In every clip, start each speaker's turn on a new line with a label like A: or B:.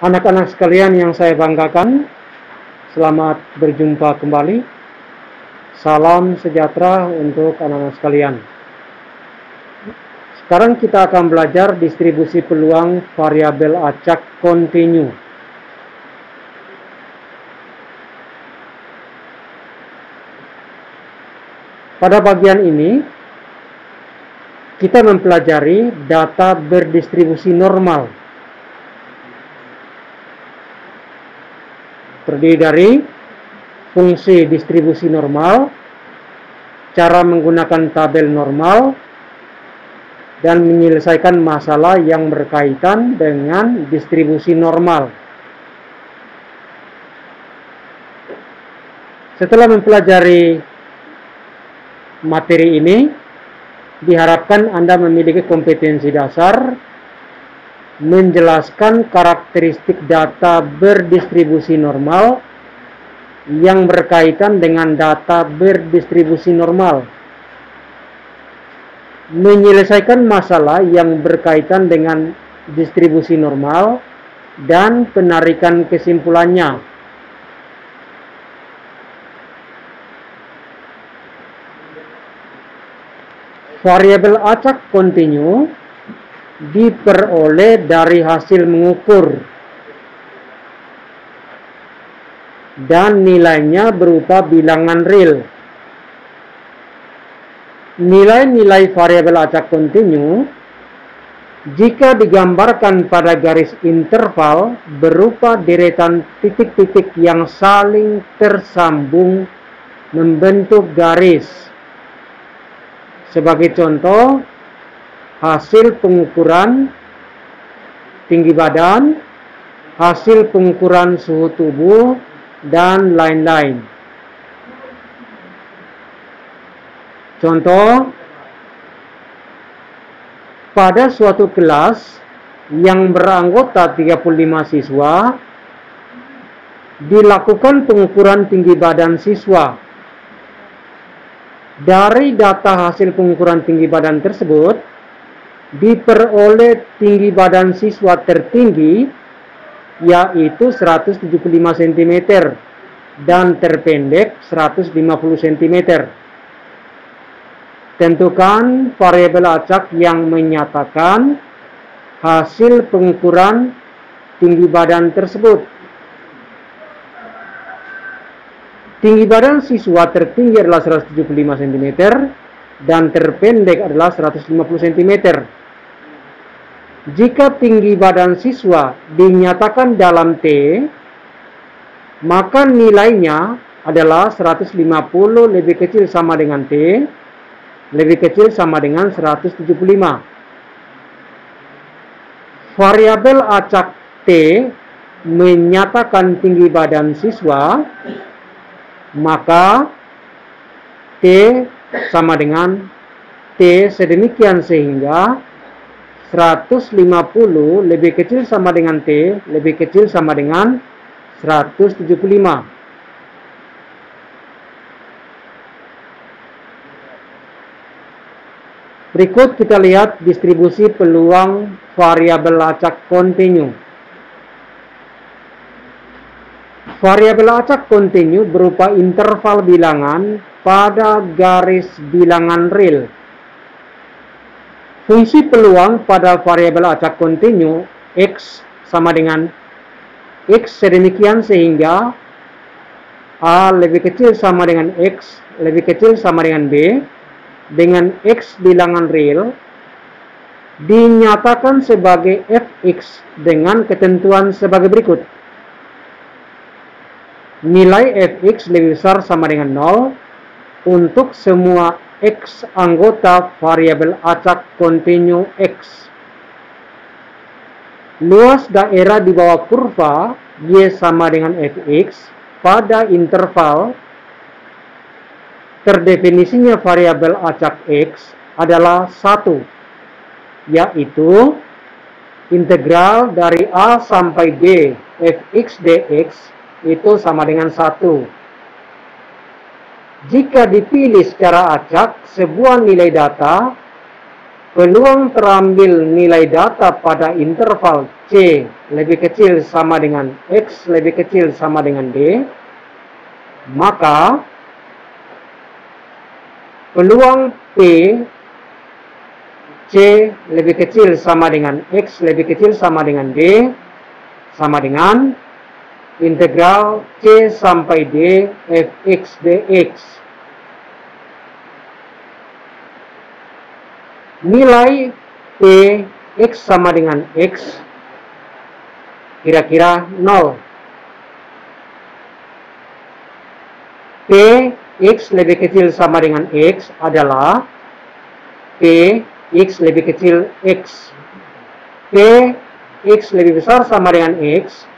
A: Anak-anak sekalian yang saya banggakan, selamat berjumpa kembali. Salam sejahtera untuk anak-anak sekalian. Sekarang kita akan belajar distribusi peluang variabel acak kontinu. Pada bagian ini, kita mempelajari data berdistribusi normal. Terdiri dari fungsi distribusi normal, cara menggunakan tabel normal, dan menyelesaikan masalah yang berkaitan dengan distribusi normal. Setelah mempelajari materi ini, diharapkan Anda memiliki kompetensi dasar menjelaskan karakteristik data berdistribusi normal yang berkaitan dengan data berdistribusi normal, menyelesaikan masalah yang berkaitan dengan distribusi normal, dan penarikan kesimpulannya. Variabel acak kontinu diperoleh dari hasil mengukur dan nilainya berupa bilangan real. Nilai-nilai variabel acak kontinu jika digambarkan pada garis interval berupa deretan titik-titik yang saling tersambung membentuk garis. Sebagai contoh, hasil pengukuran tinggi badan, hasil pengukuran suhu tubuh, dan lain-lain. Contoh, pada suatu kelas yang beranggota 35 siswa, dilakukan pengukuran tinggi badan siswa. Dari data hasil pengukuran tinggi badan tersebut, diperoleh tinggi badan siswa tertinggi, yaitu 175 cm, dan terpendek 150 cm. Tentukan variabel acak yang menyatakan hasil pengukuran tinggi badan tersebut. Tinggi badan siswa tertinggi adalah 175 cm dan terpendek adalah 150 cm. Jika tinggi badan siswa dinyatakan dalam T, maka nilainya adalah 150 lebih kecil sama dengan T, lebih kecil sama dengan 175. Variabel acak T menyatakan tinggi badan siswa, maka T sama dengan T sedemikian sehingga 150 lebih kecil sama dengan T, lebih kecil sama dengan 175. Berikut kita lihat distribusi peluang variabel acak kontinu. Variabel acak kontinu berupa interval bilangan pada garis bilangan real. Fungsi peluang pada variabel acak kontinu X sama dengan X sedemikian sehingga A lebih kecil sama dengan X, lebih kecil sama dengan B, dengan X bilangan real dinyatakan sebagai Fx dengan ketentuan sebagai berikut. Nilai Fx lebih besar sama dengan 0 untuk semua X anggota variabel acak kontinu X. Luas daerah di bawah kurva Y sama dengan Fx pada interval terdefinisinya variabel acak X adalah 1, yaitu integral dari A sampai B Fx dx itu sama dengan 1. Jika dipilih secara acak sebuah nilai data peluang terambil nilai data pada interval C lebih kecil sama dengan X lebih kecil sama dengan D, maka peluang P C lebih kecil sama dengan X lebih kecil sama dengan D sama dengan integral C sampai D fx dx. Nilai P X sama dengan X kira-kira 0. P X lebih kecil sama dengan X adalah P X lebih kecil X. P X lebih besar sama dengan X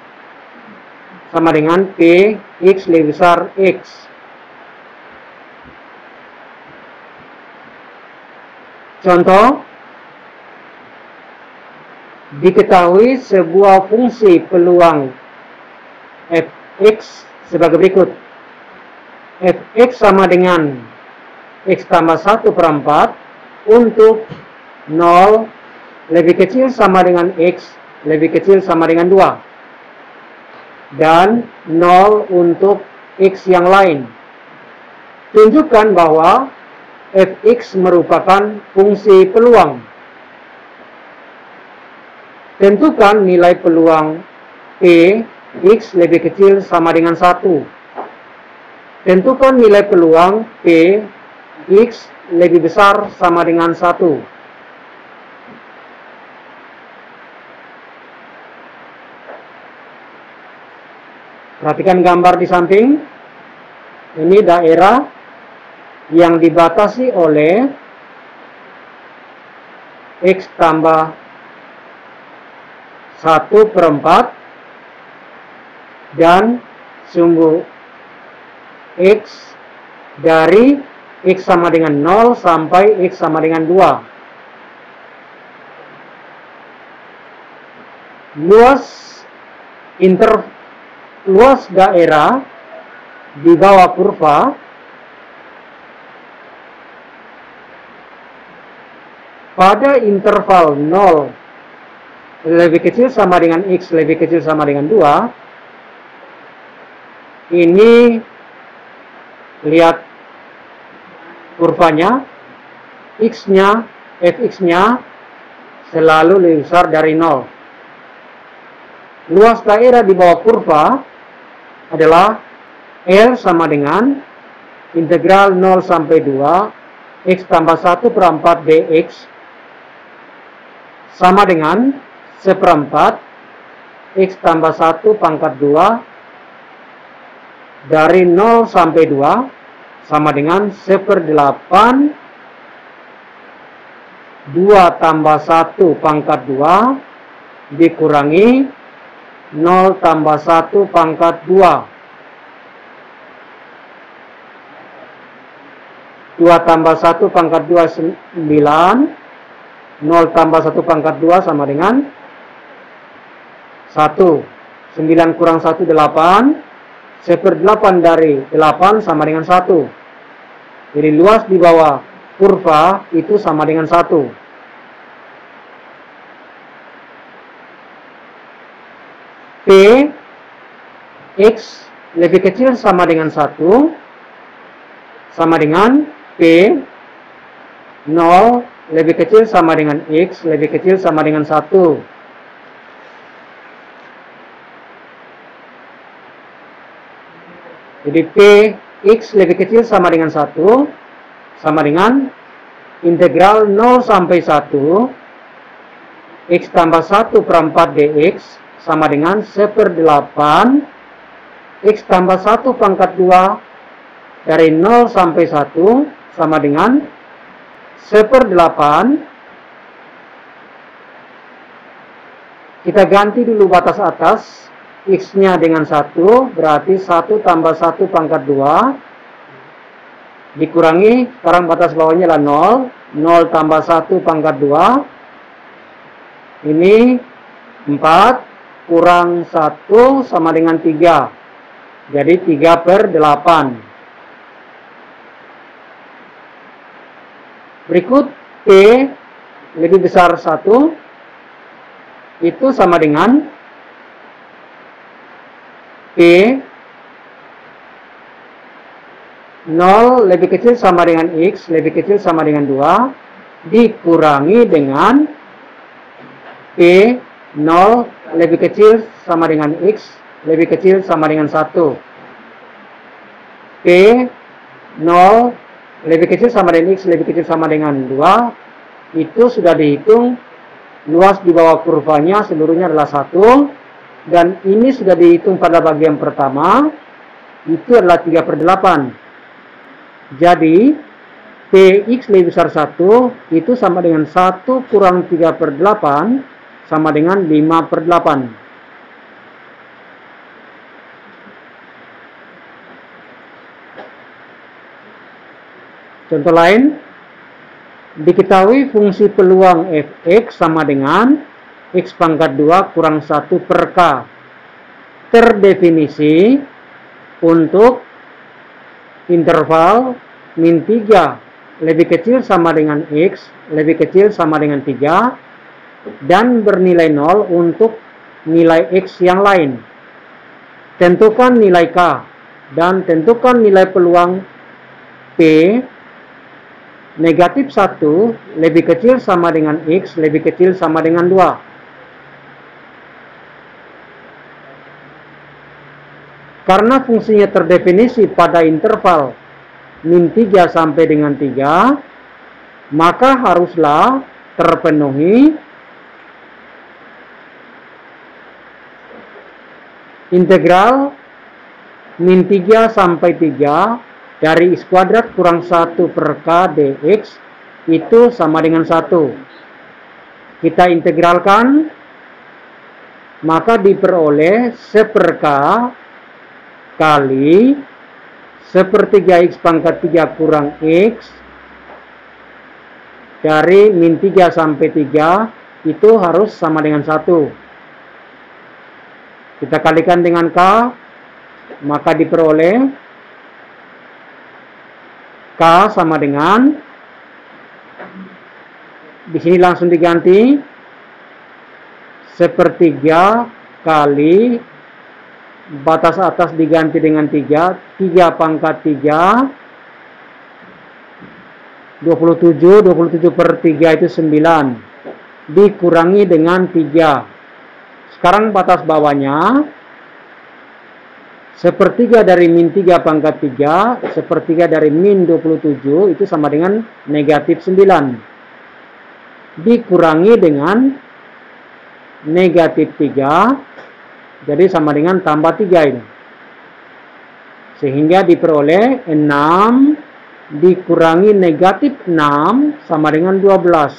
A: sama dengan P X lebih besar X. Contoh, diketahui sebuah fungsi peluang fx sebagai berikut. Fx sama dengan x tambah 1/4 untuk 0 lebih kecil sama dengan x lebih kecil sama dengan 2 dan 0 untuk x yang lain. Tunjukkan bahwa fx merupakan fungsi peluang. Tentukan nilai peluang P X lebih kecil sama dengan 1. Tentukan nilai peluang P X lebih besar sama dengan 1. Perhatikan gambar di samping. Ini daerah yang dibatasi oleh X tambah 1/4 dan sumbu X dari X sama dengan 0 sampai X sama dengan 2. Luas daerah di bawah kurva pada interval 0 lebih kecil sama dengan X lebih kecil sama dengan 2. Ini lihat kurvanya, X-nya, Fx-nya selalu lebih besar dari 0. Luas daerah di bawah kurva adalah L sama dengan integral 0 sampai 2 X tambah 1/4 dx sama dengan 1/4 X tambah 1 pangkat 2 dari 0 sampai 2 sama dengan 1/8 2 tambah 1 pangkat 2 dikurangi 0 tambah 1 pangkat 2. 2 tambah 1 pangkat 2 9. 0 tambah 1 pangkat 2 sama dengan 1. 9 kurang 1 8. 1/8 dari 8 sama dengan 1. Jadi luas di bawah kurva itu sama dengan 1. P X lebih kecil sama dengan 1 sama dengan P 0 lebih kecil sama dengan X lebih kecil sama dengan 1. Jadi P X lebih kecil sama dengan 1 sama dengan integral 0 sampai 1 X tambah 1/4 dx sama dengan 1/8 X tambah 1 pangkat 2 dari 0 sampai 1 sama dengan 1/8. Kita ganti dulu batas atas. X-nya dengan 1, berarti 1 tambah 1 pangkat 2. Dikurangi, sekarang batas bawahnya adalah 0. 0 tambah 1 pangkat 2. Ini 4 kurang 1 sama dengan 3. Jadi 3/8. Berikut P lebih besar 1 itu sama dengan P 0 lebih kecil sama dengan X lebih kecil sama dengan 2 dikurangi dengan P 0 lebih kecil sama dengan X lebih kecil sama dengan 1. P 0 lebih kecil sama dengan X lebih kecil sama dengan 2 itu sudah dihitung. Luas di bawah kurvanya seluruhnya adalah 1 dan ini sudah dihitung pada bagian pertama itu adalah 3/8. Jadi Px lebih besar 1 itu sama dengan 1 kurang 3/8 sama dengan 5/8. Contoh lain, diketahui fungsi peluang fx sama dengan x pangkat 2 kurang 1 per k. Terdefinisi untuk interval min 3 lebih kecil sama dengan x lebih kecil sama dengan 3 dan bernilai 0 untuk nilai x yang lain. Tentukan nilai k dan tentukan nilai peluang p negatif 1 lebih kecil sama dengan X lebih kecil sama dengan 2. Karena fungsinya terdefinisi pada interval min 3 sampai dengan 3, maka haruslah terpenuhi integral min 3 sampai 3 dari x kuadrat kurang 1 per k dx itu sama dengan 1. Kita integralkan, maka diperoleh 1 per k kali 1/3 x pangkat 3 kurang x dari min 3 sampai 3 itu harus sama dengan 1. Kita kalikan dengan k, maka diperoleh K sama dengan, di sini langsung diganti 1/3 kali batas atas diganti dengan 3 pangkat 3 27/3 itu 9 dikurangi dengan 3. Sekarang batas bawahnya 1/3 dari min 3 pangkat 3, 1/3 dari min 27 itu sama dengan negatif 9. Dikurangi dengan negatif 3, jadi sama dengan tambah 3 ini. Sehingga diperoleh 6 dikurangi negatif 6 sama dengan 12.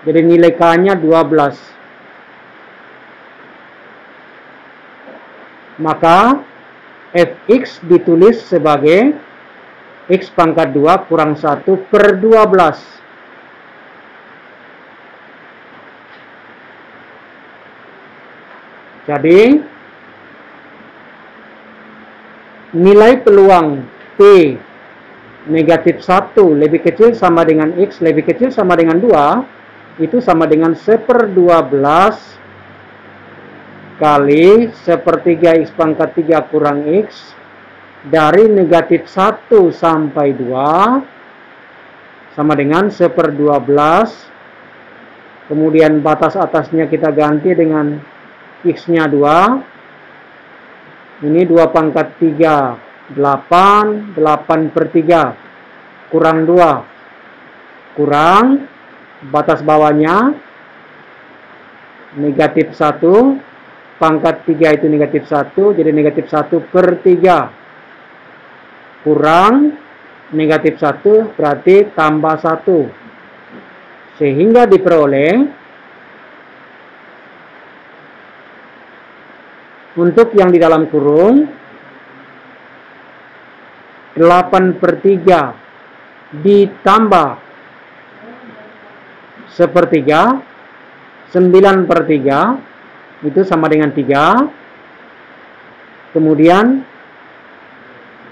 A: Jadi nilai K-nya 12. Maka fx ditulis sebagai x pangkat 2 kurang 1 per 12. Jadi nilai peluang P negatif 1 lebih kecil sama dengan x lebih kecil sama dengan 2 itu sama dengan 1/12 kali 1/3 x pangkat 3 kurang x dari negatif 1 sampai 2 sama dengan 1/12. Kemudian batas atasnya kita ganti dengan x-nya 2. Ini 2 pangkat 3, 8 8/3 kurang 2 kurang batas bawahnya negatif 1 pangkat 3 itu negatif 1, jadi negatif 1/3 kurang negatif 1 berarti tambah 1. Sehingga diperoleh untuk yang di dalam kurung 8/3 ditambah 1/3 9/3 itu sama dengan 3. Kemudian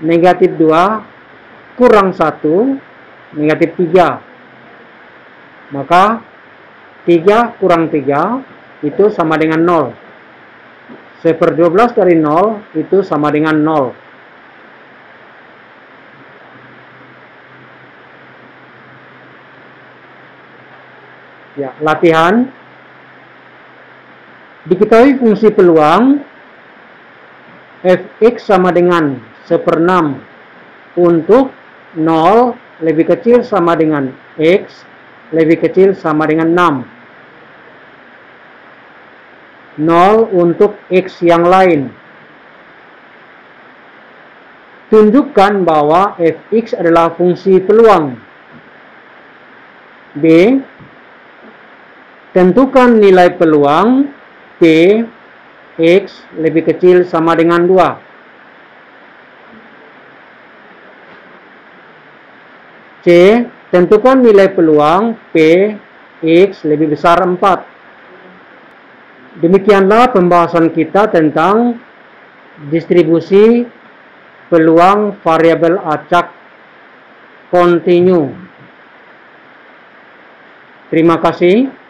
A: negatif 2 kurang 1 negatif 3. Maka 3 kurang 3 itu sama dengan 0. 1/12 dari 0 itu sama dengan 0. Ya, latihan. Diketahui fungsi peluang fx sama dengan 1/6 untuk 0 lebih kecil sama dengan x lebih kecil sama dengan 6. 0 untuk x yang lain. Tunjukkan bahwa fx adalah fungsi peluang. B. Tentukan nilai peluang P x lebih kecil sama dengan 2. C. Tentukan nilai peluang P x lebih besar 4. Demikianlah pembahasan kita tentang distribusi peluang variabel acak kontinu. Terima kasih.